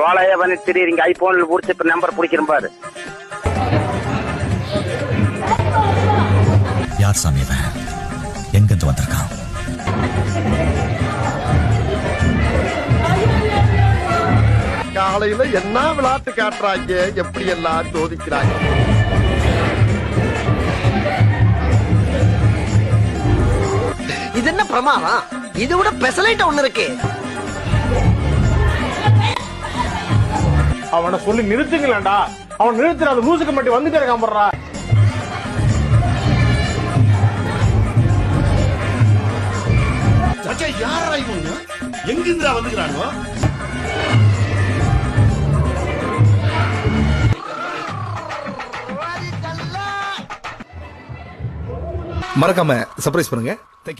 வாழைய பண்ணி திடீர்ங்க ஐபோன்ல புடிச்சு இப்ப நம்பர் பிடிக்கிறேன் பாரு. யார் சாமி இவன்? எங்கிருந்து வந்திருக்கான்? காலையில என்ன விளையாட்டு காட்டுறாங்க, எப்படி எல்லாம் சோதிக்கிறாங்க. இது என்ன பிரமாதம்? இது விட பெசலைட் ஒண்ணு இருக்கு. அவனை சொல்லி நிறுத்துங்களேன்டா. அவன் நிறுத்துற அந்த மூசுக்கு மட்டும் வந்துட்டே இருக்கான் போடுறா. யாரா இவங்க? எங்கிருந்தா வந்துக்கிறானோ? மறக்காம சர்ப்ரைஸ் பண்ணுங்க.